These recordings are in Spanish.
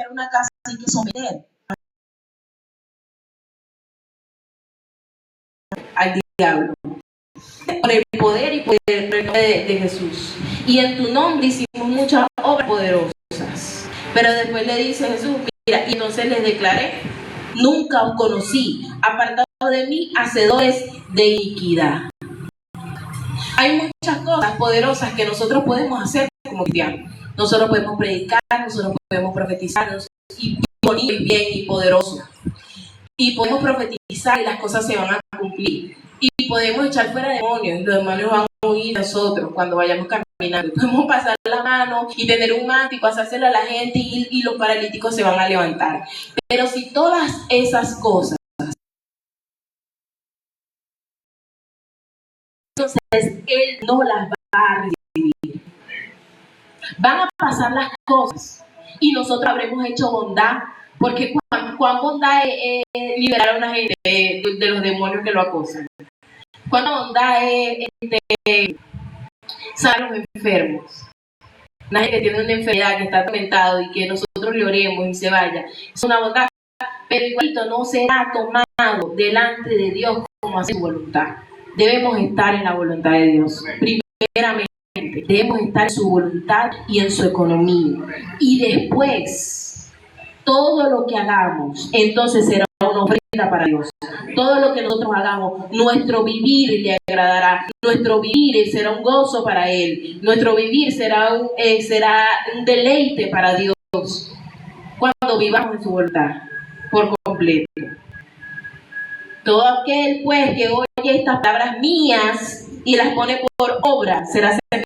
una casa hay que someter al diablo por el poder y por el nombre de Jesús. Y en tu nombre hicimos muchas obras poderosas. Pero después le dice Jesús, mira, y entonces les declaré, nunca os conocí, apartados de mí, hacedores de iniquidad. Hay muchas cosas poderosas que nosotros podemos hacer como cristianos. Nosotros podemos predicar, nosotros podemos profetizar, y bonito y bien y poderoso. Y podemos profetizar y las cosas se van a cumplir. Y podemos echar fuera demonios, y los demonios van a huir de nosotros cuando vayamos caminando. Podemos pasar la mano y tener un manto y pasárselo a la gente y los paralíticos se van a levantar. Pero si todas esas cosas, entonces Él no las va a recibir. Van a pasar las cosas y nosotros habremos hecho bondad, porque cuán bondad es liberar a una gente de los demonios que lo acosan. Cuánta bondad es sanar a los enfermos. Una gente que tiene una enfermedad, que está atormentado y que nosotros le oremos y se vaya. Es una bondad, pero igualito no será tomado delante de Dios como hace su voluntad. Debemos estar en la voluntad de Dios. Primeramente, debemos estar en su voluntad y en su economía. Y después, todo lo que hagamos, entonces será una ofrenda para Dios. Todo lo que nosotros hagamos, nuestro vivir le agradará. Nuestro vivir será un gozo para Él. Nuestro vivir será un deleite para Dios. Cuando vivamos en su voluntad, por completo. Todo aquel, pues, que oye estas palabras mías y las pone por obra, será semejante.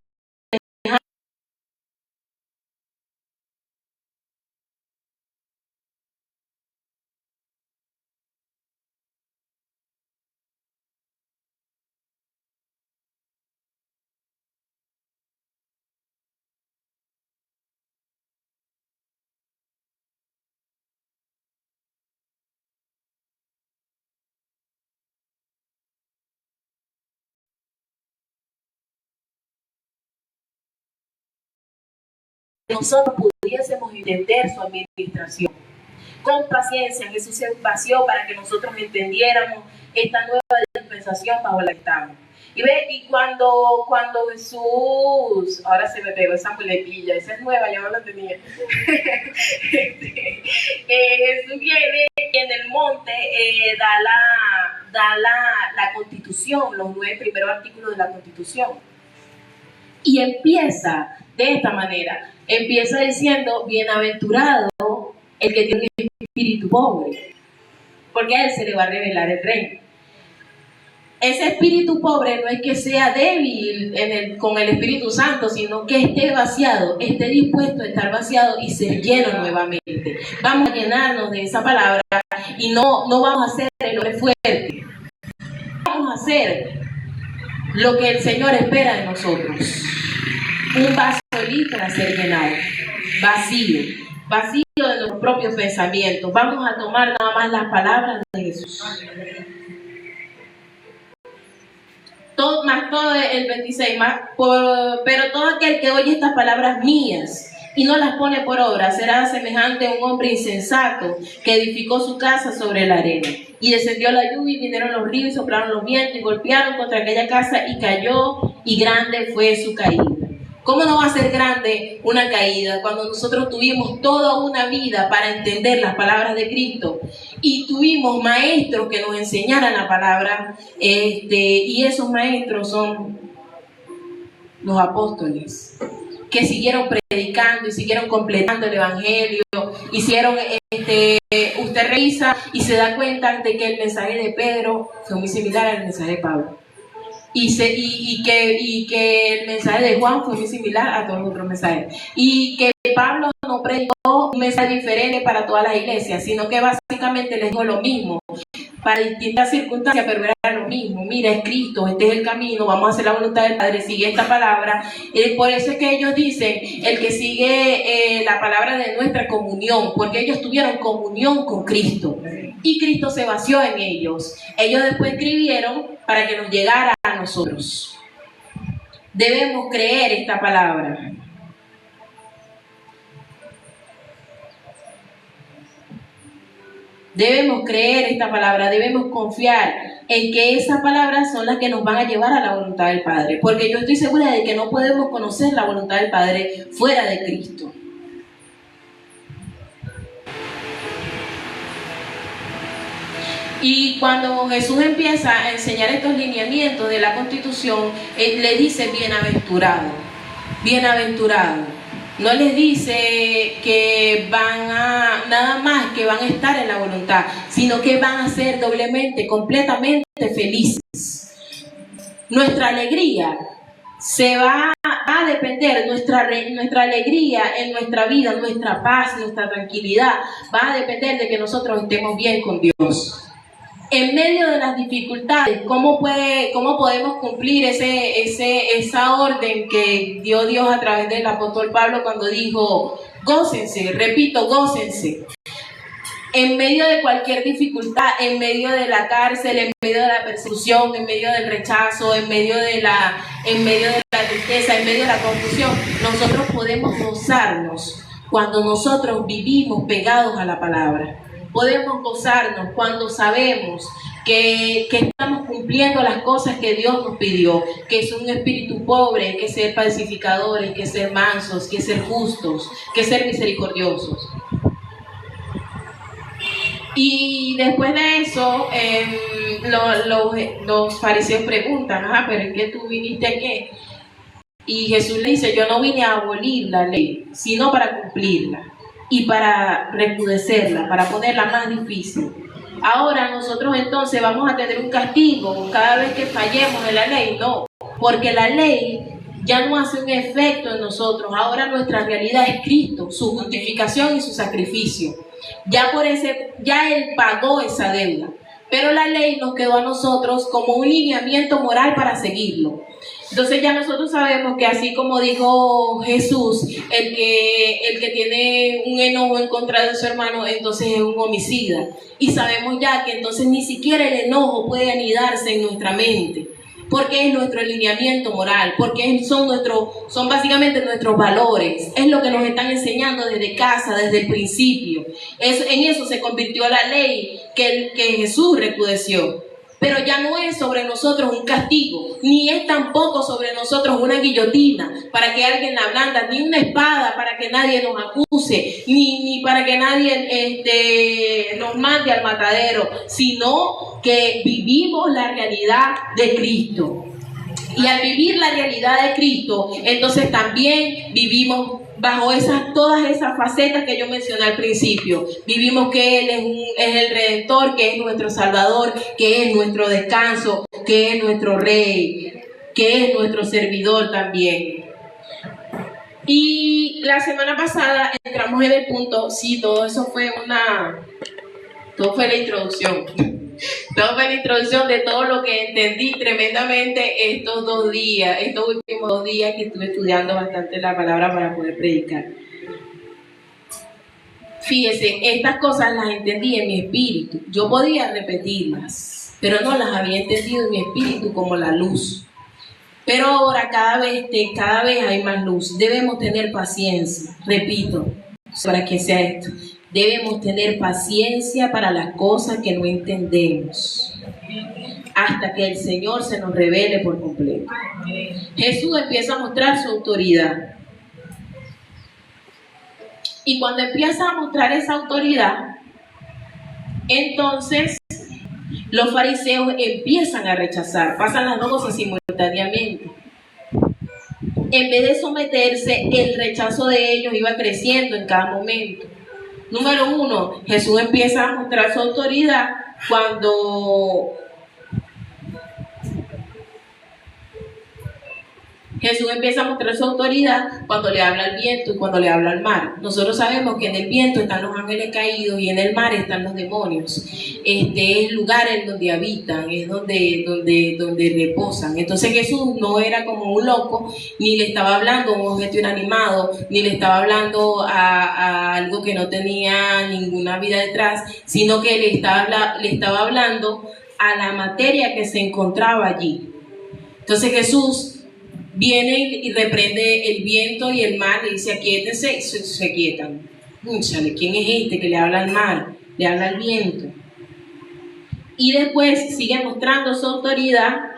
Nosotros pudiésemos entender su administración. Con paciencia, Jesús se pació para que nosotros entendiéramos esta nueva dispensación bajo la que estamos. Y cuando Jesús, ahora se me pegó esa muletilla, esa es nueva, yo no la tenía. Jesús viene y en el monte da la Constitución, los 9 primeros artículos de la Constitución. Y empieza de esta manera, empieza diciendo, bienaventurado el que tiene un espíritu pobre, porque a él se le va a revelar el reino. Ese espíritu pobre no es que sea débil con el Espíritu Santo, sino que esté vaciado, esté dispuesto a estar vaciado y ser lleno nuevamente. Vamos a llenarnos de esa palabra y no vamos a hacer el hombre fuerte. Vamos a hacer lo que el Señor espera de nosotros. Un vaso listo para ser llenado, vacío de nuestros propios pensamientos. Vamos a tomar nada más las palabras de Jesús. Todo el 26, pero todo aquel que oye estas palabras mías y no las pone por obra será semejante a un hombre insensato que edificó su casa sobre la arena. Y descendió la lluvia y vinieron los ríos y soplaron los vientos y golpearon contra aquella casa y cayó, y grande fue su caída. ¿Cómo no va a ser grande una caída cuando nosotros tuvimos toda una vida para entender las palabras de Cristo y tuvimos maestros que nos enseñaran la palabra, y esos maestros son los apóstoles que siguieron predicando y siguieron completando el evangelio, usted revisa y se da cuenta de que el mensaje de Pedro fue muy similar al mensaje de Pablo. Y que el mensaje de Juan fue muy similar a todos los otros mensajes. Y que Pablo no predicó un mensaje diferente para todas las iglesias, sino que básicamente les dijo lo mismo, para distintas circunstancias, pero era lo mismo. Mira, es Cristo, este es el camino, vamos a hacer la voluntad del Padre, sigue esta palabra. Por eso es que ellos dicen, el que sigue la palabra de nuestra comunión, porque ellos tuvieron comunión con Cristo. Y Cristo se vació en ellos. Ellos después escribieron para que nos llegara a nosotros. Debemos creer esta palabra. Debemos creer esta palabra, debemos confiar en que esas palabras son las que nos van a llevar a la voluntad del Padre, porque yo estoy segura de que no podemos conocer la voluntad del Padre fuera de Cristo. Y cuando Jesús empieza a enseñar estos lineamientos de la Constitución, él le dice bienaventurado, bienaventurado. No les dice que nada más que van a estar en la voluntad, sino que van a ser doblemente, completamente felices. Nuestra alegría se va a depender, nuestra alegría en nuestra vida, nuestra paz, nuestra tranquilidad, va a depender de que nosotros estemos bien con Dios. En medio de las dificultades, ¿cómo podemos cumplir esa orden que dio Dios a través del apóstol Pablo cuando dijo, gócense, repito, gócense? En medio de cualquier dificultad, en medio de la cárcel, en medio de la persecución, en medio del rechazo, en medio de la tristeza, en medio de la confusión, nosotros podemos gozarnos cuando nosotros vivimos pegados a la palabra. Podemos gozarnos cuando sabemos que estamos cumpliendo las cosas que Dios nos pidió, que es un espíritu pobre, que ser pacificadores, que ser mansos, que ser justos, que ser misericordiosos. Y después de eso, los fariseos preguntan, pero ¿en qué tú viniste aquí? Y Jesús le dice, yo no vine a abolir la ley, sino para cumplirla y para recrudecerla, para ponerla más difícil. Ahora nosotros entonces vamos a tener un castigo cada vez que fallemos en la ley. No, porque la ley ya no hace un efecto en nosotros. Ahora nuestra realidad es Cristo, su justificación y su sacrificio. Ya Él pagó esa deuda. Pero la ley nos quedó a nosotros como un lineamiento moral para seguirlo. Entonces ya nosotros sabemos que así como dijo Jesús, el que tiene un enojo en contra de su hermano, entonces es un homicida. Y sabemos ya que entonces ni siquiera el enojo puede anidarse en nuestra mente, porque es nuestro alineamiento moral, porque son básicamente nuestros valores. Es lo que nos están enseñando desde casa, desde el principio. En eso se convirtió la ley que Jesús recrudeció. Pero ya no es sobre nosotros un castigo, ni es tampoco sobre nosotros una guillotina para que alguien la blanda, ni una espada para que nadie nos acuse, ni para que nadie nos mande al matadero, sino que vivimos la realidad de Cristo. Y al vivir la realidad de Cristo, entonces también vivimos bajo todas esas facetas que yo mencioné al principio. Vivimos que Él es el Redentor, que es nuestro Salvador, que es nuestro descanso, que es nuestro Rey, que es nuestro servidor también. Y la semana pasada entramos en el punto, sí, todo fue la introducción. Todo fue la introducción de todo lo que entendí tremendamente estos últimos 2 días que estuve estudiando bastante la palabra para poder predicar. Fíjese, estas cosas las entendí en mi espíritu. Yo podía repetirlas, pero no las había entendido en mi espíritu como la luz. Pero ahora cada vez hay más luz. Debemos tener paciencia, repito, para que sea esto. Debemos tener paciencia para las cosas que no entendemos, hasta que el Señor se nos revele por completo. Jesús empieza a mostrar su autoridad. Y cuando empieza a mostrar esa autoridad, entonces los fariseos empiezan a rechazar. Pasan las dos cosas simultáneamente. En vez de someterse, el rechazo de ellos iba creciendo en cada momento. Número 1, Jesús empieza a mostrar su autoridad cuando le habla al viento y cuando le habla al mar. Nosotros sabemos que en el viento están los ángeles caídos y en el mar están los demonios. Es el lugar en donde habitan, es donde reposan. Entonces Jesús no era como un loco, ni le estaba hablando a un objeto inanimado, ni le estaba hablando a algo que no tenía ninguna vida detrás, sino que le estaba hablando a la materia que se encontraba allí. Entonces Jesús viene y reprende el viento y el mar, le dice aquíétense, y se aquietan. ¿Quién es este que le habla al mar? le habla al viento. Y después sigue mostrando su autoridad,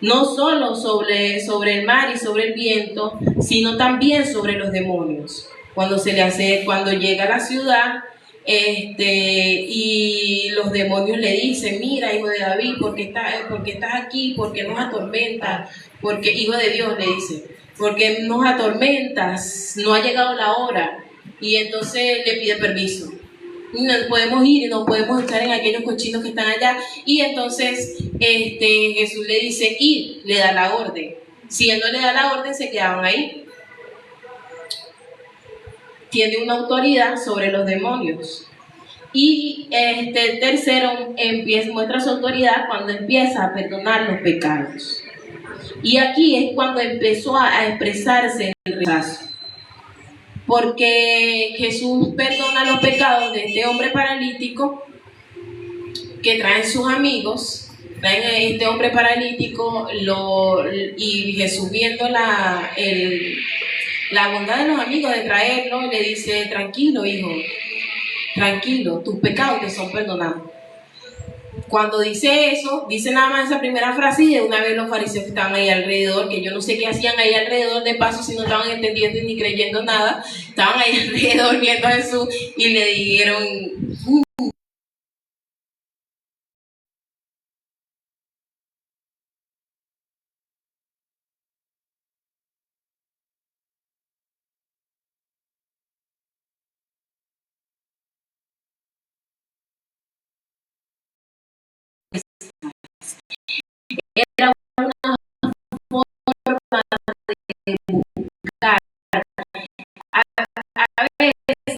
no solo sobre el mar y sobre el viento, sino también sobre los demonios. Cuando llega a la ciudad, y los demonios le dicen: mira, hijo de David, ¿por qué estás aquí? ¿Por qué nos atormentas? Porque, hijo de Dios, le dice, ¿por qué nos atormentas? No ha llegado la hora. Y entonces le pide permiso. No podemos ir y no podemos estar en aquellos cochinos que están allá. Y entonces Jesús le dice: ir, le da la orden. Si él no le da la orden, se quedaban ahí. Tiene una autoridad sobre los demonios. Y tercero, muestra su autoridad cuando empieza a perdonar los pecados. Y aquí es cuando empezó a expresarse el rechazo. Porque Jesús perdona los pecados de este hombre paralítico que traen sus amigos, traen a este hombre paralítico, y Jesús, viendo la bondad de los amigos de traerlo, le dice: tranquilo, hijo, tranquilo, tus pecados te son perdonados. Cuando dice eso, dice nada más esa primera frase, y de una vez los fariseos que estaban ahí alrededor, que yo no sé qué hacían ahí alrededor, de paso, si no estaban entendiendo ni creyendo nada, estaban ahí alrededor viendo a Jesús y le dijeron: era una forma de buscar. A veces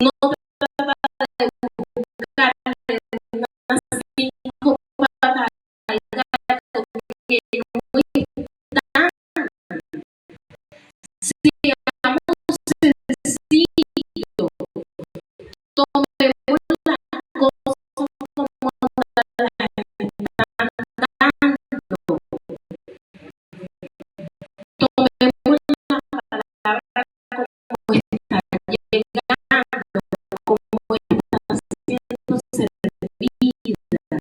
no trata de buscar unas 5 patas al gato que no están. Seamos sencillos, tomemos las cosas como las están dando, tomemos la palabra como está llegando, como está siendo servida.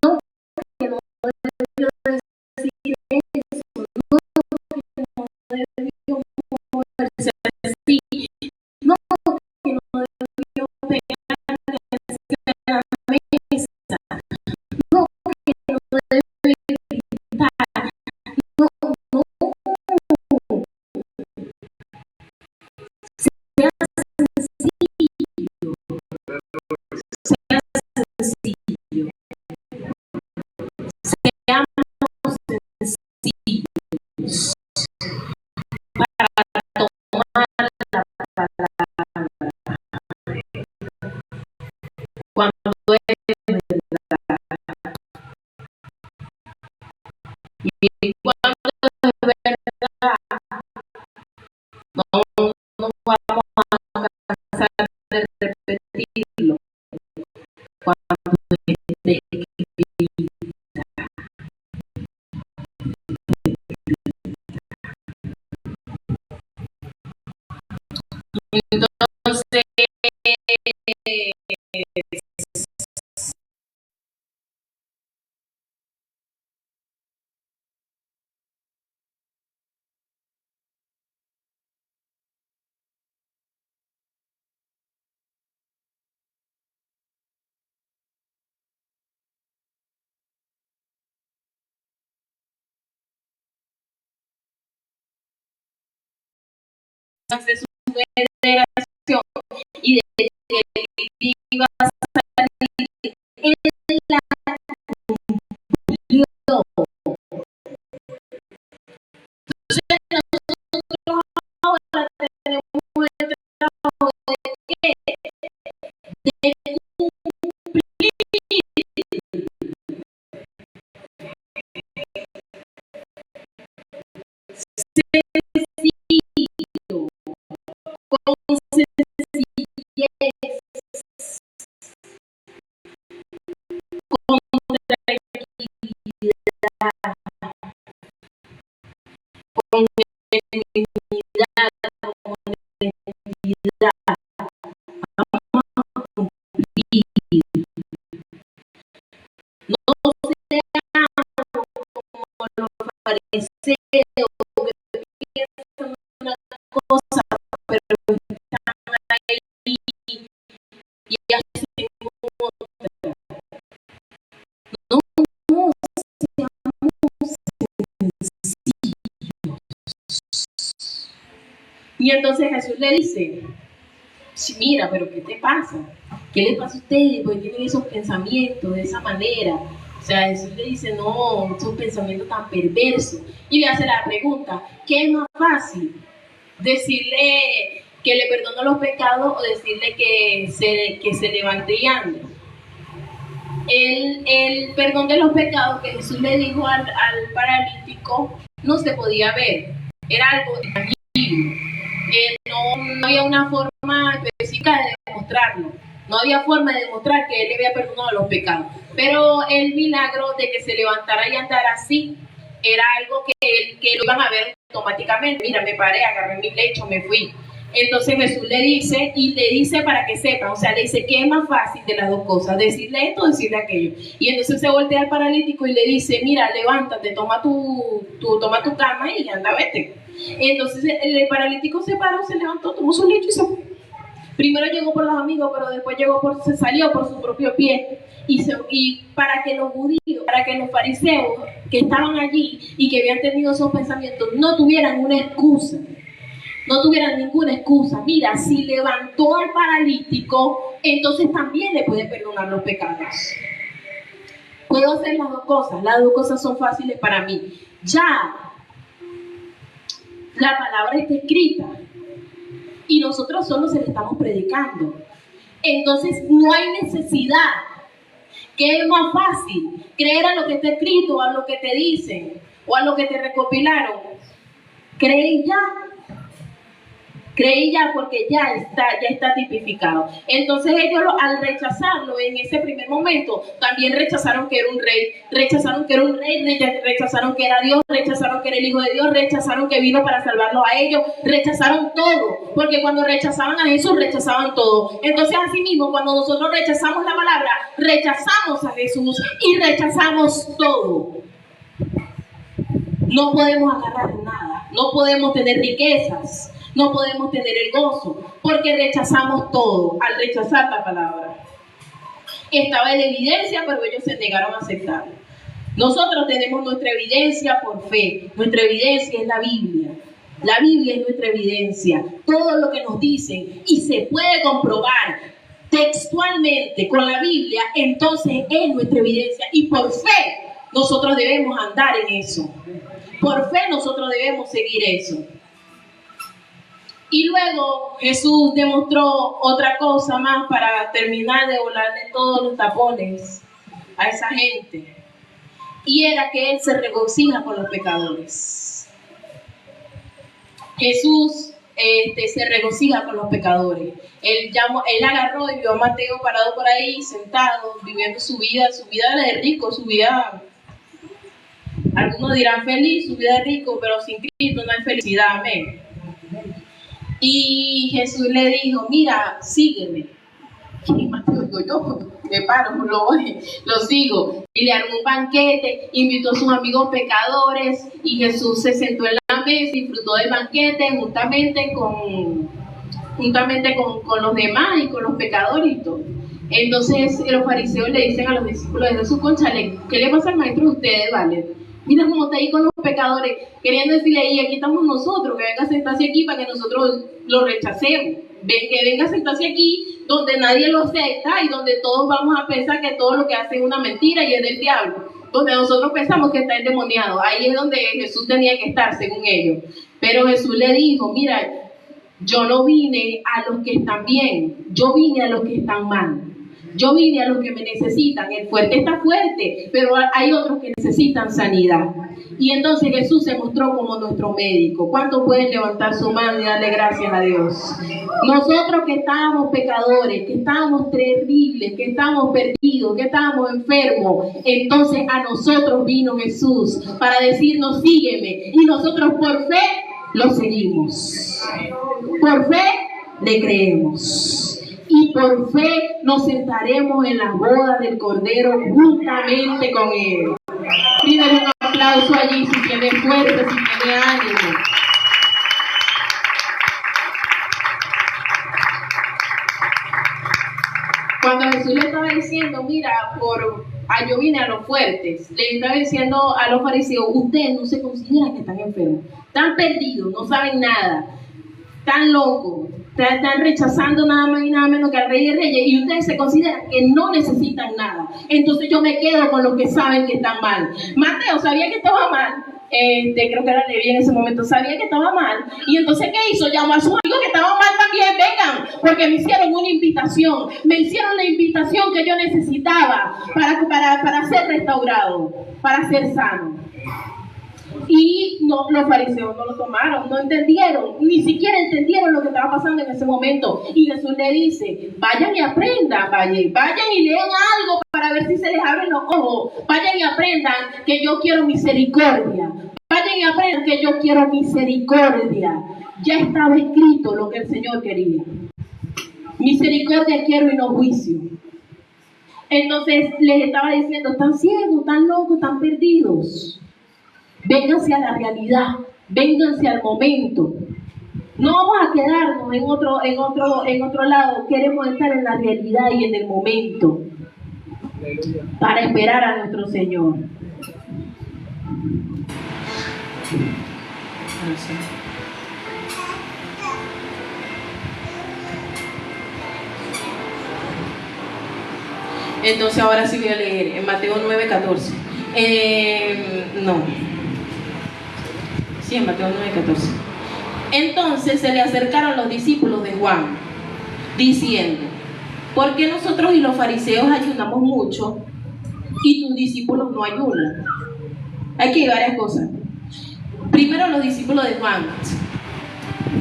No, que no debió decir eso, no, que no debió moverse así, no, que no debió pegarle a la mesa, no, que no debe gritar, no, no, sea sencillo, sea sencillo, seamos sencillos para tomar la palabra cuando es verdad. Y cuando es verdad, no vamos a cansar de repetirlo cuando esté escrito. Entonces, hace su federación y de que iba a salir en la cumplió. Entonces nosotros ahora tenemos el trabajo de qué? De cumplir. Sencillo, con sencillez, con tranquilidad, benignidad, como honestidad. Vamos a cumplir. No seamos como los fariseos que piensan una cosa, pero están ahí y hacen otra. No seamos sencillos. Y entonces Jesús le dice, mira, pero ¿qué te pasa? ¿Qué le pasa a ustedes? Porque tienen esos pensamientos de esa manera. O sea, Jesús le dice, no, esos pensamientos tan perversos. Y le hace la pregunta, ¿qué es más fácil? ¿Decirle que le perdono los pecados o decirle que se levante y ande? El perdón de los pecados que Jesús le dijo al paralítico no se podía ver. Era algo tangible. No había una forma específica de demostrarlo. No había forma de demostrar que él le había perdonado los pecados. Pero el milagro de que se levantara y andara así era algo que lo iban a ver automáticamente. Mira, me paré, agarré mi lecho, me fui. Entonces Jesús le dice para que sepan, o sea, le dice que es más fácil de las dos cosas, decirle esto o decirle aquello. Y entonces se voltea al paralítico y le dice, mira, levántate, toma tu cama y anda, vete. Entonces el paralítico se paró, se levantó, tomó su lecho y se fue. Primero llegó por los amigos, pero después se salió por su propio pie. Y para que los judíos, para que los fariseos que estaban allí y que habían tenido esos pensamientos no tuvieran una excusa. No tuvieran ninguna excusa. Mira, si levantó al paralítico, entonces también le puede perdonar los pecados. Puedo hacer las dos cosas. Las dos cosas son fáciles para mí. Ya la palabra está escrita y nosotros solo se la estamos predicando. Entonces no hay necesidad. ¿Qué es más fácil? ¿Creer a lo que está escrito, a lo que te dicen o a lo que te recopilaron? Cree ya. Creí ya porque ya está tipificado. Entonces ellos al rechazarlo en ese primer momento, también rechazaron que era un rey, rechazaron que era Dios, rechazaron que era el Hijo de Dios, rechazaron que vino para salvarlos a ellos, rechazaron todo, porque cuando rechazaban a Jesús, rechazaban todo. Entonces así mismo, cuando nosotros rechazamos la palabra, rechazamos a Jesús y rechazamos todo. No podemos agarrar nada, no podemos tener riquezas, no podemos tener el gozo, porque rechazamos todo al rechazar la palabra. Estaba en evidencia, pero ellos se negaron a aceptarlo. Nosotros tenemos nuestra evidencia por fe. Nuestra evidencia es la Biblia. La Biblia es nuestra evidencia. Todo lo que nos dicen y se puede comprobar textualmente con la Biblia, entonces es nuestra evidencia. Y por fe nosotros debemos andar en eso. Por fe nosotros debemos seguir eso. Y luego Jesús demostró otra cosa más para terminar de volarle todos los tapones a esa gente. Y era que Él se regocija con los pecadores. Jesús se regocija con los pecadores. Él agarró y vio a Mateo parado por ahí, sentado, viviendo su vida de rico, su vida, algunos dirán feliz, su vida de rico, pero sin Cristo no hay felicidad, amén. Y Jesús le dijo, mira, sígueme. Y Mateo dijo, yo me paro, lo sigo. Y le armó un banquete, invitó a sus amigos pecadores y Jesús se sentó en la mesa, disfrutó del banquete juntamente con los demás y con los pecadores y todo. Entonces los fariseos le dicen a los discípulos de Jesús, cónchale, ¿qué le pasa al maestro de ustedes, vale? Mira cómo está ahí con los pecadores, queriendo decirle, y aquí estamos nosotros, que venga a sentarse aquí para que nosotros lo rechacemos. Que venga a sentarse aquí donde nadie lo acepta y donde todos vamos a pensar que todo lo que hace es una mentira y es del diablo. Donde nosotros pensamos que está endemoniado. Ahí es donde Jesús tenía que estar, según ellos. Pero Jesús le dijo, mira, yo no vine a los que están bien, yo vine a los que están mal. Yo vine a los que me necesitan. El fuerte está fuerte, pero hay otros que necesitan sanidad. Y entonces Jesús se mostró como nuestro médico. ¿Cuántos pueden levantar su mano y darle gracias a Dios? Nosotros que estábamos pecadores, que estábamos terribles, que estábamos perdidos, que estábamos enfermos, entonces a nosotros vino Jesús para decirnos, sígueme. Y nosotros por fe lo seguimos. Por fe le creemos. Y por fe nos sentaremos en la boda del Cordero juntamente con Él. Pídele un aplauso allí si tiene fuerza, si tiene ánimo. Cuando Jesús le estaba diciendo, mira, yo vine a los fuertes, le estaba diciendo a los fariseos, ustedes no se consideran que están enfermos, están perdidos, no saben nada, están locos, están rechazando nada más y nada menos que al Rey de Reyes, y ustedes se consideran que no necesitan nada. Entonces yo me quedo con los que saben que están mal. Mateo sabía que estaba mal, creo que era Leví en ese momento, sabía que estaba mal, y entonces ¿qué hizo? Llamó a sus amigos que estaban mal también, vengan, porque me hicieron una invitación, me hicieron la invitación que yo necesitaba para ser restaurado, para ser sano. Y no, los fariseos no lo tomaron, no entendieron, ni siquiera entendieron lo que estaba pasando en ese momento. Y Jesús le dice, vayan y aprendan, vayan y lean algo para ver si se les abren los ojos, vayan y aprendan que yo quiero misericordia, vayan y aprendan que yo quiero misericordia. Ya estaba escrito lo que el Señor quería. Misericordia quiero y no juicio. Entonces les estaba diciendo, están ciegos, están locos, están perdidos. Vénganse a la realidad, vénganse al momento. No vamos a quedarnos en otro lado. Queremos estar en la realidad y en el momento para esperar a nuestro Señor. Entonces ahora sí voy a leer en Mateo 9:14. En Mateo 9:14. Entonces se le acercaron los discípulos de Juan, diciendo, ¿por qué nosotros y los fariseos ayunamos mucho y tus discípulos no ayunan? Aquí hay varias cosas. Primero, los discípulos de Juan.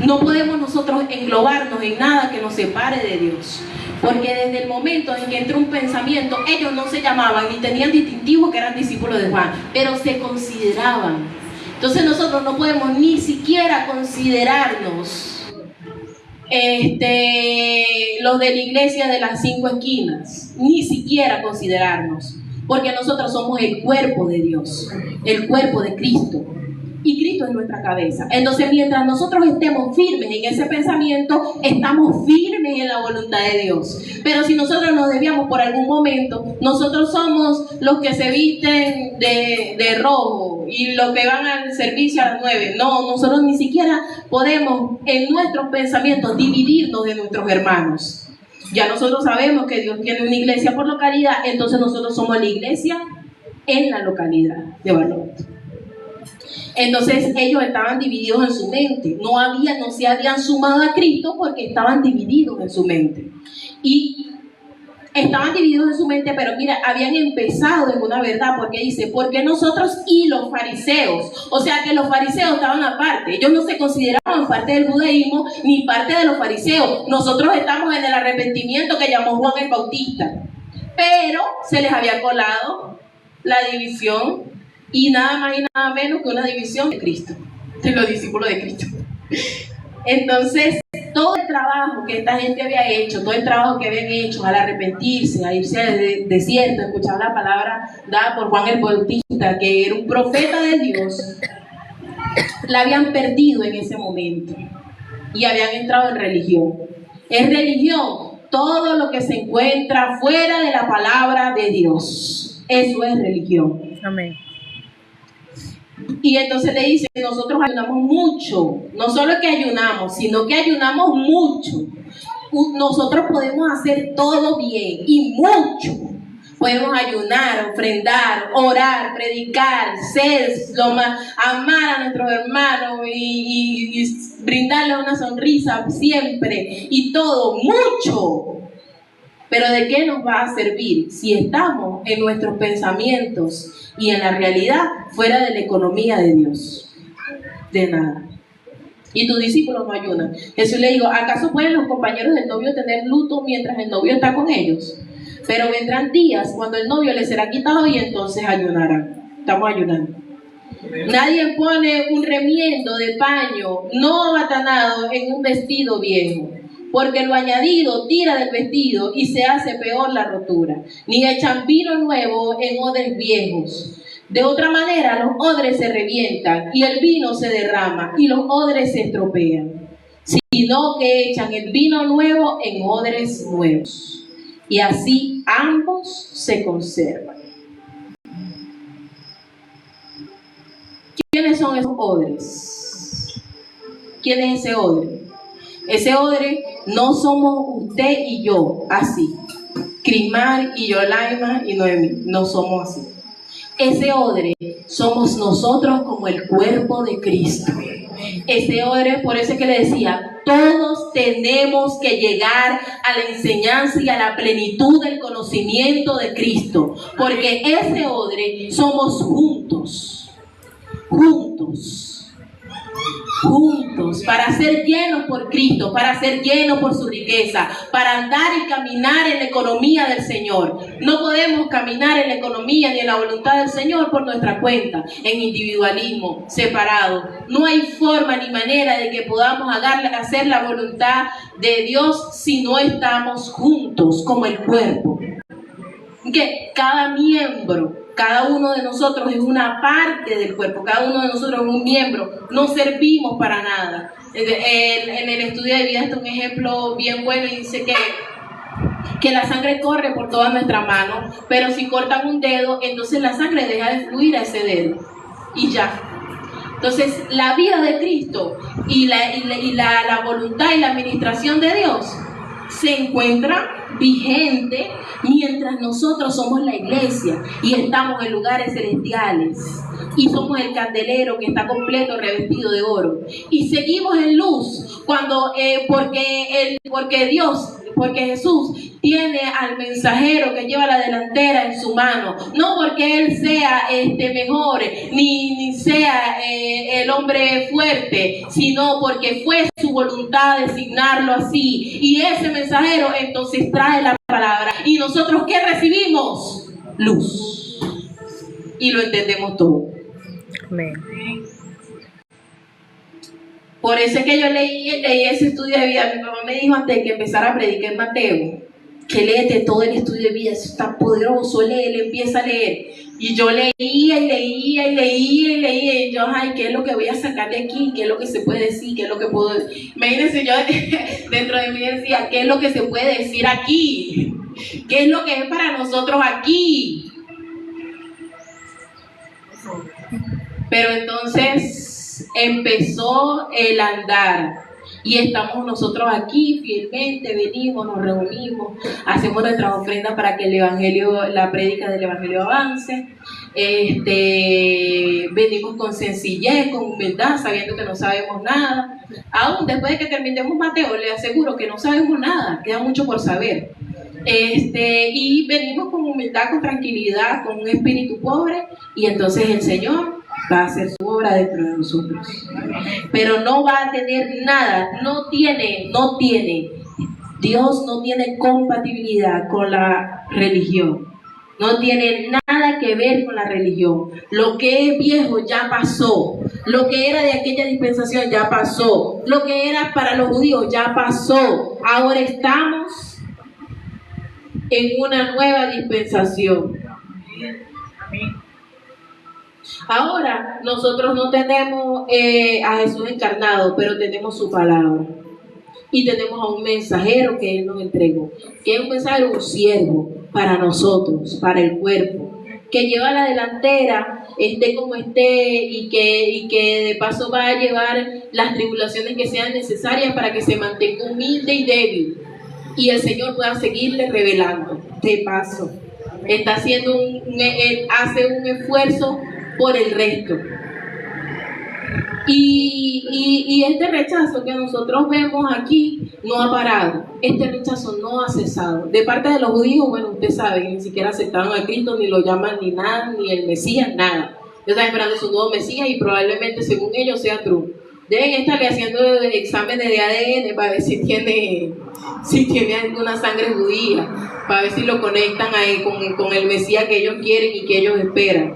No podemos nosotros englobarnos en nada que nos separe de Dios, porque desde el momento en que entró un pensamiento, ellos no se llamaban ni tenían distintivo que eran discípulos de Juan, pero se consideraban. Entonces nosotros no podemos ni siquiera considerarnos los de la iglesia de las 5 esquinas, ni siquiera considerarnos, porque nosotros somos el cuerpo de Dios, el cuerpo de Cristo, y Cristo es nuestra cabeza. Entonces mientras nosotros estemos firmes en ese pensamiento, estamos firmes en la voluntad de Dios. Pero si nosotros nos desviamos por algún momento, nosotros somos los que se visten de rojo y los que van al servicio a las 9. No, nosotros ni siquiera podemos en nuestros pensamientos dividirnos de nuestros hermanos. Ya nosotros sabemos que Dios tiene una iglesia por localidad, entonces nosotros somos la iglesia en la localidad de Barlovento. Entonces ellos estaban divididos en su mente, no se habían sumado a Cristo porque estaban divididos en su mente. Y estaban divididos en su mente, pero mira, habían empezado en una verdad, porque dice, porque nosotros y los fariseos, o sea que los fariseos estaban aparte, ellos no se consideraban parte del judaísmo ni parte de los fariseos. Nosotros estamos en el arrepentimiento que llamó Juan el Bautista, pero se les había colado la división, y nada más y nada menos que una división de Cristo, de los discípulos de Cristo. Entonces, todo el trabajo que esta gente había hecho, todo el trabajo que habían hecho al arrepentirse, a irse al desierto, escuchar la palabra dada por Juan el Bautista, que era un profeta de Dios, la habían perdido en ese momento y habían entrado en religión. Es religión todo lo que se encuentra fuera de la palabra de Dios. Eso es religión. Amén. Y entonces le dice, nosotros ayunamos mucho, no solo que ayunamos, sino que ayunamos mucho. Nosotros podemos hacer todo bien y mucho. Podemos ayunar, ofrendar, orar, predicar, amar a nuestros hermanos y brindarles una sonrisa siempre y todo, mucho. Pero ¿de qué nos va a servir si estamos en nuestros pensamientos y en la realidad fuera de la economía de Dios? De nada. Y tus discípulos no ayunan. Jesús le dijo, ¿acaso pueden los compañeros del novio tener luto mientras el novio está con ellos? Pero vendrán días cuando el novio les será quitado y entonces ayunarán. Estamos ayunando. Nadie pone un remiendo de paño no abatanado en un vestido viejo, porque lo añadido tira del vestido y se hace peor la rotura. Ni echan vino nuevo en odres viejos. De otra manera, los odres se revientan y el vino se derrama y los odres se estropean. Sino que echan el vino nuevo en odres nuevos. Y así ambos se conservan. ¿Quiénes son esos odres? ¿Quién es ese odre? Ese odre no somos usted y yo, así. Crismar y Yolaima y Noemí, no somos así. Ese odre somos nosotros como el cuerpo de Cristo. Ese odre, por eso es que le decía, todos tenemos que llegar a la enseñanza y a la plenitud del conocimiento de Cristo, porque ese odre somos juntos, para ser llenos por Cristo, para ser llenos por su riqueza, para andar y caminar en la economía del Señor. No podemos caminar en la economía ni en la voluntad del Señor por nuestra cuenta, en individualismo, separado. No hay forma ni manera de que podamos hacer la voluntad de Dios si no estamos juntos como el cuerpo. Que cada miembro, cada uno de nosotros es una parte del cuerpo, cada uno de nosotros es un miembro, no servimos para nada. En el estudio de vida está un ejemplo bien bueno y dice que la sangre corre por toda nuestra mano, pero si cortan un dedo, entonces la sangre deja de fluir a ese dedo y ya. Entonces la vida de Cristo y la voluntad y la administración de Dios se encuentra vigente mientras nosotros somos la iglesia y estamos en lugares celestiales y somos el candelero que está completo revestido de oro y seguimos en luz porque Jesús tiene al mensajero que lleva la delantera en su mano, no porque él sea mejor ni sea el hombre fuerte, sino porque fue su voluntad designarlo así, y ese mensajero entonces trae la palabra y nosotros ¿qué recibimos? Luz, y lo entendemos todo. Amén. Por eso es que yo leí ese estudio de vida. Mi mamá me dijo antes de que empezara a predicar en Mateo, que léete todo el estudio de vida, eso está poderoso, léele, empieza a leer. Y yo leía y leía y leía y leía, y yo, ay, ¿qué es lo que voy a sacar de aquí? ¿Qué es lo que se puede decir? ¿Qué es lo que puedo decir? Imagínense, yo dentro de mí decía, ¿qué es lo que se puede decir aquí? ¿Qué es lo que es para nosotros aquí? Pero entonces empezó el andar y estamos nosotros aquí fielmente, venimos, nos reunimos, hacemos nuestras ofrendas para que el evangelio, la prédica del evangelio avance. Venimos con sencillez, con humildad, sabiendo que no sabemos nada. Aún después de que terminemos Mateo, le aseguro que no sabemos nada, queda mucho por saber. Y venimos con humildad, con tranquilidad, con un espíritu pobre, y entonces el Señor va a hacer su obra dentro de nosotros. Pero no va a tener nada, no tiene, Dios no tiene compatibilidad con la religión. No tiene nada que ver con la religión. Lo que es viejo ya pasó. Lo que era de aquella dispensación ya pasó. Lo que era para los judíos ya pasó. Ahora estamos en una nueva dispensación. Ahora nosotros no tenemos a Jesús encarnado, pero tenemos su palabra. Y tenemos a un mensajero que Él nos entregó, que es un mensajero, un siervo para nosotros, para el cuerpo, que lleva la delantera, esté como esté, y que de paso va a llevar las tribulaciones que sean necesarias para que se mantenga humilde y débil, y el Señor pueda seguirle revelando. De paso, está haciendo hace un esfuerzo por el resto. Y este rechazo que nosotros vemos aquí no ha parado. Este rechazo no ha cesado. De parte de los judíos, bueno, usted sabe, ni siquiera aceptaron a Cristo, ni lo llaman ni nada, ni el Mesías, nada. Están esperando su nuevo Mesías y probablemente, según ellos, sea true. Deben estarle haciendo exámenes de ADN para ver si tiene alguna sangre judía, para ver si lo conectan ahí con el Mesías que ellos quieren y que ellos esperan.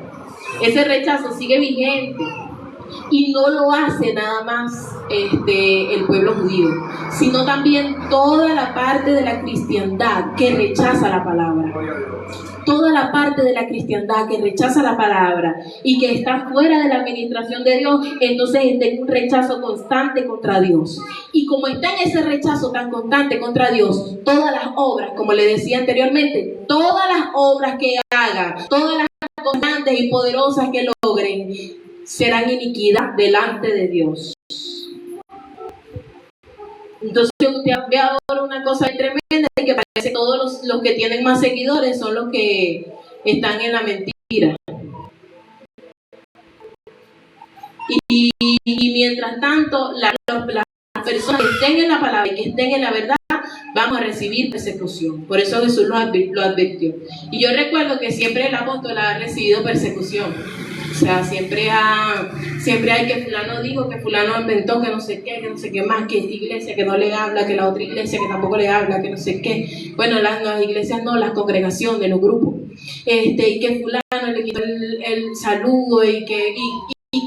Ese rechazo sigue vigente. Y no lo hace nada más el pueblo judío, sino también toda la parte de la cristiandad que rechaza la palabra. Toda la parte de la cristiandad que rechaza la palabra y que está fuera de la administración de Dios, entonces está en un rechazo constante contra Dios. Y como está en ese rechazo tan constante contra Dios, todas las obras, como le decía anteriormente, todas las obras que haga, todas las cosas grandes y poderosas que logren, serán iniquidad delante de Dios. Entonces usted ve ahora una cosa tremenda, que parece que todos los que tienen más seguidores son los que están en la mentira. Y mientras tanto, las personas que estén en la palabra y que estén en la verdad, vamos a recibir persecución. Por eso Jesús lo advirtió. Y yo recuerdo que siempre el apóstol ha recibido persecución. O sea, siempre hay que fulano dijo, que fulano inventó, que no sé qué más, que esta iglesia que no le habla, que la otra iglesia que tampoco le habla, que no sé qué. Bueno, las iglesias no, las congregaciones, los grupos. Y que fulano le quitó el saludo y que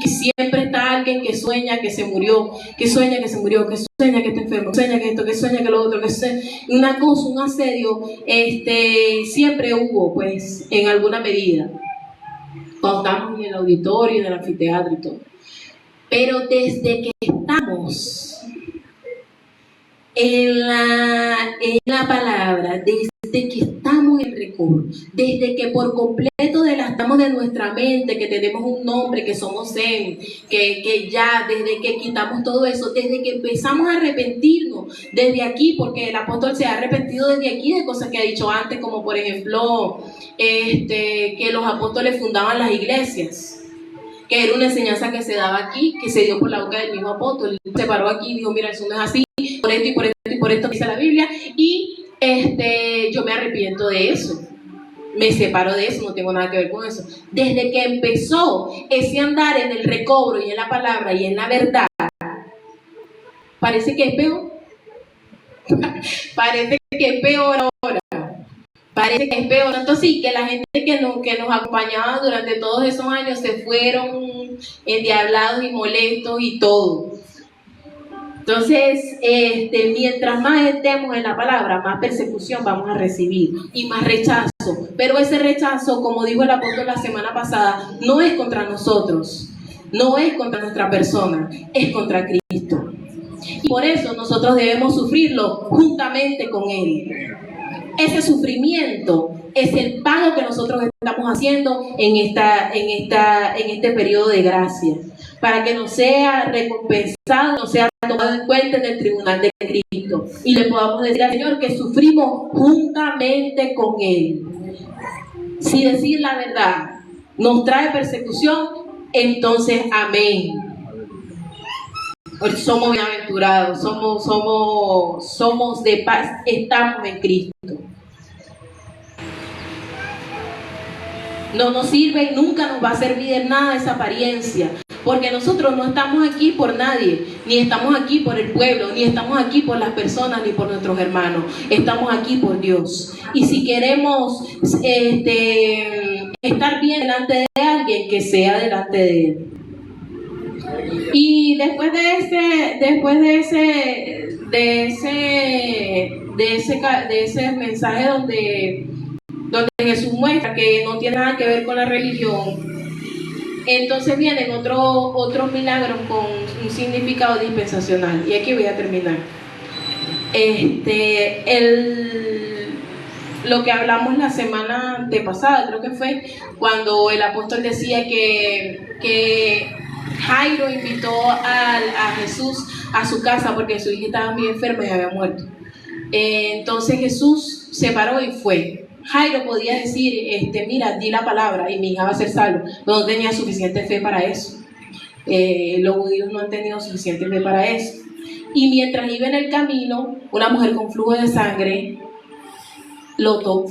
siempre está alguien que sueña que se murió, que sueña que sueña que está enfermo, que sueña que esto, que sueña que lo otro, que sueña una cosa, un asedio, siempre hubo, pues, en alguna medida. Cuando estamos en el auditorio, en el anfiteatro y todo. Pero desde que estamos en la palabra, desde que estamos en recobro, desde que por completo delastamos de nuestra mente, que tenemos un nombre, que somos Zen, que ya, desde que quitamos todo eso, desde que empezamos a arrepentirnos, desde aquí, porque el apóstol se ha arrepentido desde aquí de cosas que ha dicho antes, como por ejemplo, que los apóstoles fundaban las iglesias, que era una enseñanza que se daba aquí, que se dio por la boca del mismo apóstol. Él se paró aquí y dijo, mira, eso no es así, por esto y por esto y por esto dice la Biblia, y yo me arrepiento de eso, me separo de eso, no tengo nada que ver con eso. Desde que empezó ese andar en el recobro y en la palabra y en la verdad, parece que es peor. Parece que es peor ahora. Parece que es peor. Entonces sí, que la gente que nos acompañaba durante todos esos años se fueron endiablados y molestos y todo. Entonces, mientras más estemos en la palabra, más persecución vamos a recibir y más rechazo. Pero ese rechazo, como dijo el apóstol la semana pasada, no es contra nosotros, no es contra nuestra persona, es contra Cristo. Y por eso nosotros debemos sufrirlo juntamente con Él. Ese sufrimiento es el pago que nosotros estamos haciendo en este periodo de gracia, para que nos sea recompensado, nos sea tomado en cuenta en el tribunal de Cristo y le podamos decir al Señor que sufrimos juntamente con Él. Si decir la verdad nos trae persecución, entonces amén. Somos bienaventurados, somos de paz, estamos en Cristo. No nos sirve y nunca nos va a servir de nada esa apariencia, porque nosotros no estamos aquí por nadie, ni estamos aquí por el pueblo, ni estamos aquí por las personas, ni por nuestros hermanos. Estamos aquí por Dios. Y si queremos estar bien delante de alguien, que sea delante de Él. Y después de ese mensaje donde Jesús muestra que no tiene nada que ver con la religión, entonces vienen otros milagros con un significado dispensacional. Y aquí voy a terminar. Lo que hablamos la semana antepasada, creo que fue cuando el apóstol decía que Jairo invitó a Jesús a su casa porque su hija estaba muy enferma y había muerto. Entonces Jesús se paró y fue. Jairo podía decir, mira, di la palabra y mi hija va a ser salva, pero no tenía suficiente fe para eso. Los judíos no han tenido suficiente fe para eso. Y mientras iba en el camino, una mujer con flujo de sangre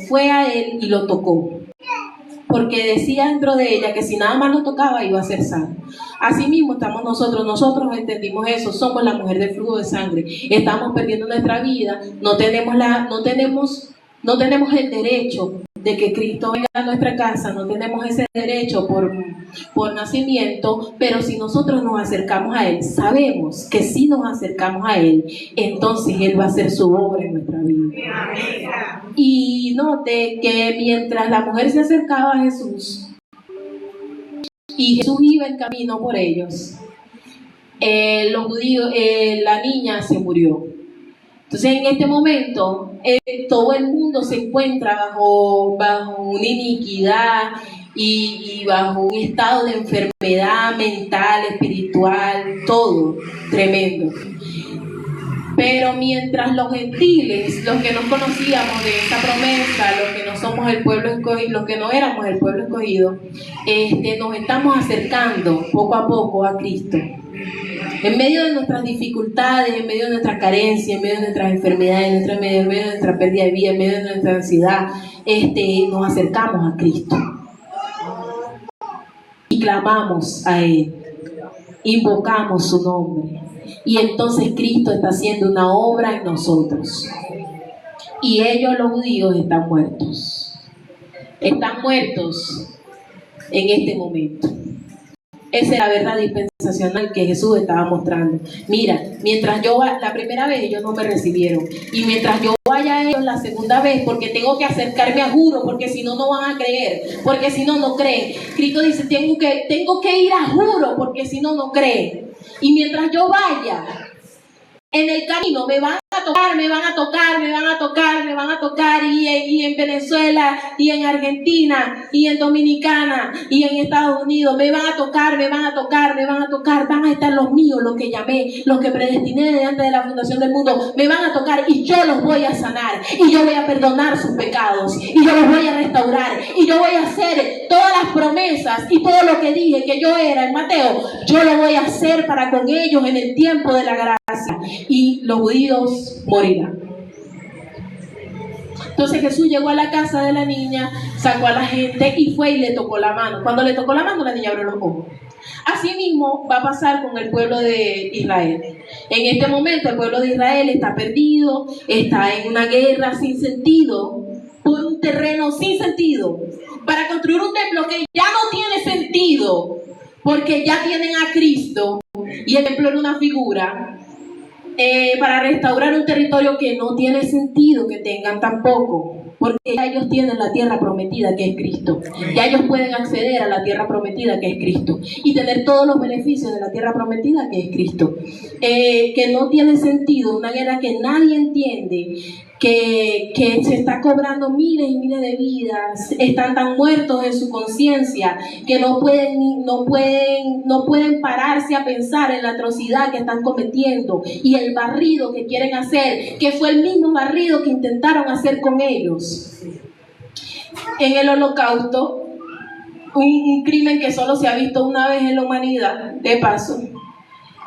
fue a él y lo tocó, porque decía dentro de ella que si nada más lo tocaba iba a ser salvo. Así mismo estamos nosotros entendimos eso, somos la mujer del flujo de sangre, estamos perdiendo nuestra vida, no tenemos el derecho de que Cristo venga a nuestra casa, no tenemos ese derecho por nacimiento, pero si nosotros nos acercamos a Él, sabemos que si nos acercamos a Él, entonces Él va a hacer su obra en nuestra vida. Y note que mientras la mujer se acercaba a Jesús y Jesús iba en camino por ellos, los judíos, la niña se murió. Entonces en este momento todo el mundo se encuentra bajo una iniquidad y bajo un estado de enfermedad mental, espiritual, todo tremendo. Pero mientras los gentiles, los que no conocíamos de esta promesa, los que no somos el pueblo escogido, los que no éramos el pueblo escogido, nos estamos acercando poco a poco a Cristo. En medio de nuestras dificultades, en medio de nuestras carencias, en medio de nuestras enfermedades, en medio de nuestra pérdida de vida, en medio de nuestra ansiedad, nos acercamos a Cristo. Y clamamos a Él, invocamos su nombre. Y entonces Cristo está haciendo una obra en nosotros. Y ellos, los judíos, están muertos. Están muertos en este momento. Esa es la verdad dispensacional que Jesús estaba mostrando. Mira, mientras yo la primera vez ellos no me recibieron, y mientras yo vaya a ellos la segunda vez, porque tengo que acercarme a juro, porque si no, no van a creer, porque si no, no creen. Cristo dice, tengo que ir a juro, porque si no, no creen. Y mientras yo vaya, en el camino me van a tocar, me van a tocar, me van a tocar, me van a tocar, y en Venezuela, y en Argentina, y en Dominicana, y en Estados Unidos, me van a tocar, me van a tocar, me van a tocar, van a estar los míos, los que llamé, los que predestiné desde antes de la fundación del mundo, me van a tocar, y yo los voy a sanar, y yo voy a perdonar sus pecados, y yo los voy a restaurar, y yo voy a hacer todas las promesas, y todo lo que dije que yo era en Mateo, yo lo voy a hacer para con ellos en el tiempo de la gracia, y los judíos morirán. Entonces Jesús llegó a la casa de la niña, sacó a la gente y fue y le tocó la mano. Cuando le tocó la mano, la niña abrió los ojos. Así mismo va a pasar con el pueblo de Israel. En este momento el pueblo de Israel está perdido, está en una guerra sin sentido, por un terreno sin sentido, para construir un templo que ya no tiene sentido, porque ya tienen a Cristo y el templo era una figura. Para restaurar un territorio que no tiene sentido que tengan tampoco, porque ya ellos tienen la tierra prometida que es Cristo, ya ellos pueden acceder a la tierra prometida que es Cristo y tener todos los beneficios de la tierra prometida que es Cristo, que no tiene sentido, una guerra que nadie entiende, que se está cobrando miles y miles de vidas, están tan muertos en su conciencia que no pueden pararse a pensar en la atrocidad que están cometiendo y el barrido que quieren hacer, que fue el mismo barrido que intentaron hacer con ellos en el Holocausto, un crimen que solo se ha visto una vez en la humanidad, de paso,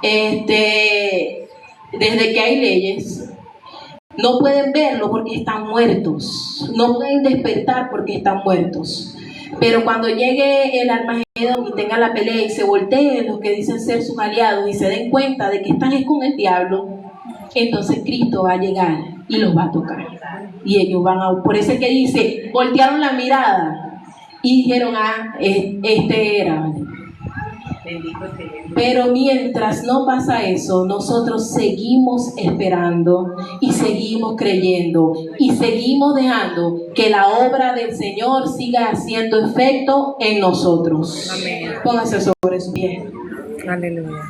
desde que hay leyes. No pueden verlo porque están muertos. No pueden despertar porque están muertos. Pero cuando llegue el Armagedón y tenga la pelea y se volteen los que dicen ser sus aliados y se den cuenta de que están con el diablo, entonces Cristo va a llegar y los va a tocar. Y ellos van a... Por eso es que dice, voltearon la mirada y dijeron, este era... Pero mientras no pasa eso, nosotros seguimos esperando y seguimos creyendo y seguimos dejando que la obra del Señor siga haciendo efecto en nosotros. Amén. Póngase sobre su pie. Aleluya.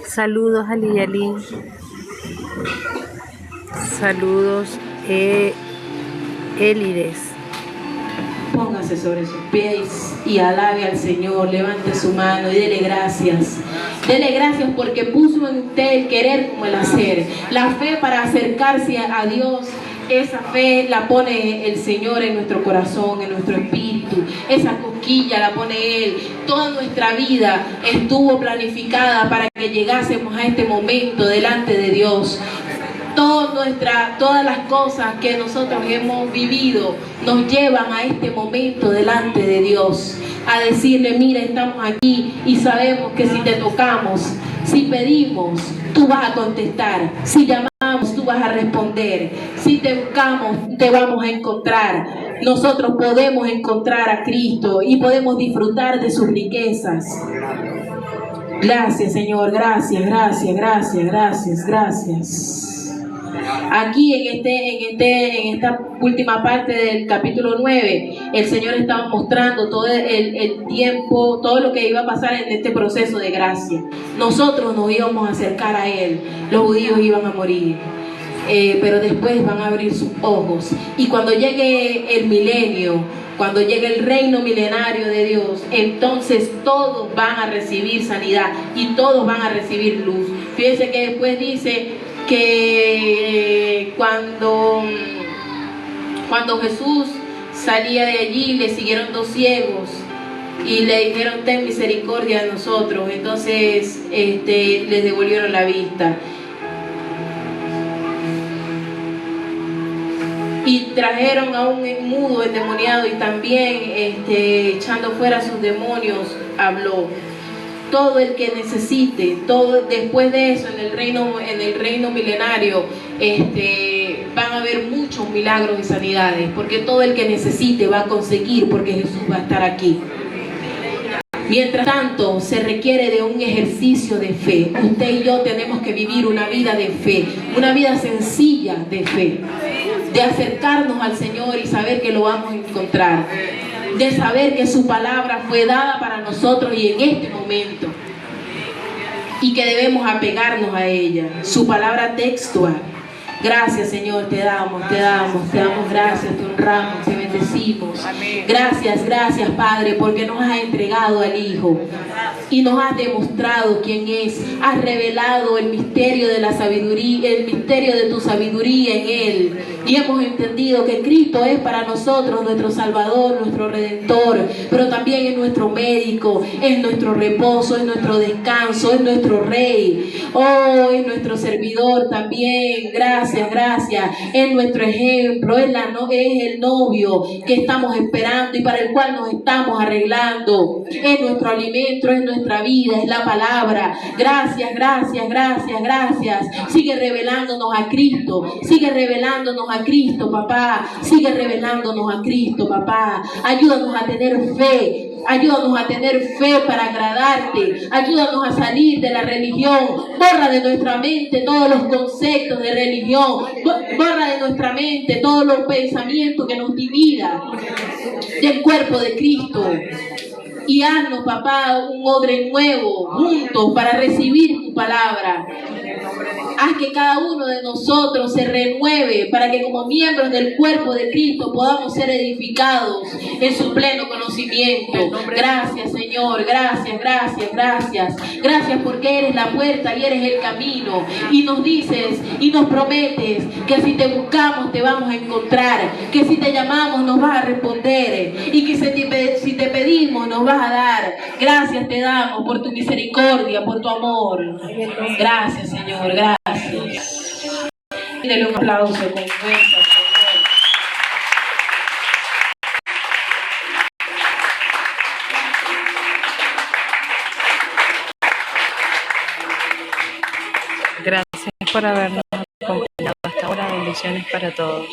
Saludos a Liyalí. Saludos Elides. Póngase sobre sus pies y alabe al Señor, levante su mano y dele gracias. Dele gracias porque puso en usted el querer como el hacer. La fe para acercarse a Dios, esa fe la pone el Señor en nuestro corazón, en nuestro espíritu. Esa cosquilla la pone Él. Toda nuestra vida estuvo planificada para que llegásemos a este momento delante de Dios. Todas las cosas que nosotros hemos vivido nos llevan a este momento delante de Dios, a decirle, mira, estamos aquí y sabemos que si te tocamos, si pedimos, tú vas a contestar, si llamamos, tú vas a responder, si te buscamos, te vamos a encontrar. nosotros podemos encontrar a Cristo y podemos disfrutar de sus riquezas. Gracias, Señor, gracias, gracias, gracias, gracias, gracias. Aquí en esta última parte del capítulo 9, el Señor estaba mostrando todo el tiempo, todo lo que iba a pasar en este proceso de gracia. Nosotros nos íbamos a acercar a Él, los judíos iban a morir. Pero después van a abrir sus ojos, y cuando llegue el milenio, cuando llegue el reino milenario de Dios, entonces todos van a recibir sanidad y todos van a recibir luz. Fíjense que después dice que cuando Jesús salía de allí, le siguieron 2 ciegos y le dijeron: ten misericordia de nosotros. Entonces les devolvieron la vista. Y trajeron a un mudo endemoniado, y también echando fuera sus demonios habló. Todo el que necesite, todo después de eso, en el reino milenario, van a haber muchos milagros y sanidades, porque todo el que necesite va a conseguir, porque Jesús va a estar aquí. Mientras tanto, se requiere de un ejercicio de fe. Usted y yo tenemos que vivir una vida de fe, una vida sencilla de fe, de acercarnos al Señor y saber que lo vamos a encontrar, de saber que su palabra fue dada para nosotros y en este momento, y que debemos apegarnos a ella, su palabra textual. Gracias, Señor, te damos gracias, te honramos, te bendecimos. Gracias, gracias, Padre, porque nos has entregado al Hijo y nos has demostrado quién es. Has revelado el misterio de la sabiduría, el misterio de tu sabiduría en Él, y hemos entendido que Cristo es para nosotros nuestro Salvador, nuestro Redentor, pero también es nuestro médico, es nuestro reposo, es nuestro descanso, es nuestro Rey, es nuestro servidor también. Gracias, gracias, es nuestro ejemplo, es el novio que estamos esperando y para el cual nos estamos arreglando, es nuestro alimento, es nuestra vida, es la palabra. Gracias, gracias, gracias, gracias. Sigue revelándonos a Cristo, sigue revelándonos a Cristo, papá, sigue revelándonos a Cristo, papá. Ayúdanos a tener fe. Ayúdanos a tener fe para agradarte. Ayúdanos a salir de la religión. Borra de nuestra mente todos los conceptos de religión. Borra de nuestra mente todos los pensamientos que nos dividan del cuerpo de Cristo. Y haznos, papá, un odre nuevo, juntos, para recibir tu palabra. Haz que cada uno de nosotros se renueve para que como miembros del cuerpo de Cristo podamos ser edificados en su pleno conocimiento. Gracias, Señor, gracias, gracias, gracias. Gracias porque eres la puerta y eres el camino. Y nos dices y nos prometes que si te buscamos te vamos a encontrar, que si te llamamos nos vas a responder, y que si te pedimos nos vas a dar. Gracias te damos por tu misericordia, por tu amor. Gracias, Señor, gracias. Dele un aplauso con fuerza, Señor. Gracias por habernos acompañado hasta ahora. Bendiciones para todos.